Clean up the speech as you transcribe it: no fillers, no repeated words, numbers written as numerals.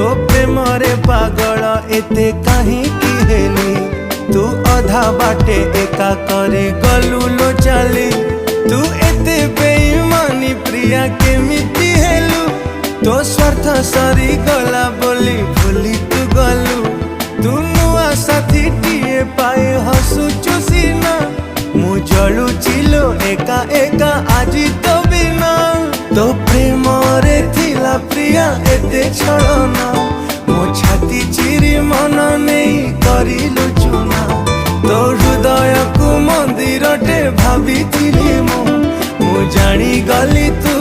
तो प्रेम रे पागल एते कहीं की हेली तू अधा बाटे एका करी गलू लो चाली तू एते बेईमानी प्रिया केमिति हेलु तो स्वार्थ सरी गला बोली भूली तू गलु तू नुआ साथी टीए पाए हसुचु सीना मु जलु चिलो एका एका आजी तो बिना तो प्रेम रे थिला प्रिया एते छलना मो छाती चिरी मन नहीं करिलु चुना तो हृदय को मंदिर टे भाभी मु जानी गली तू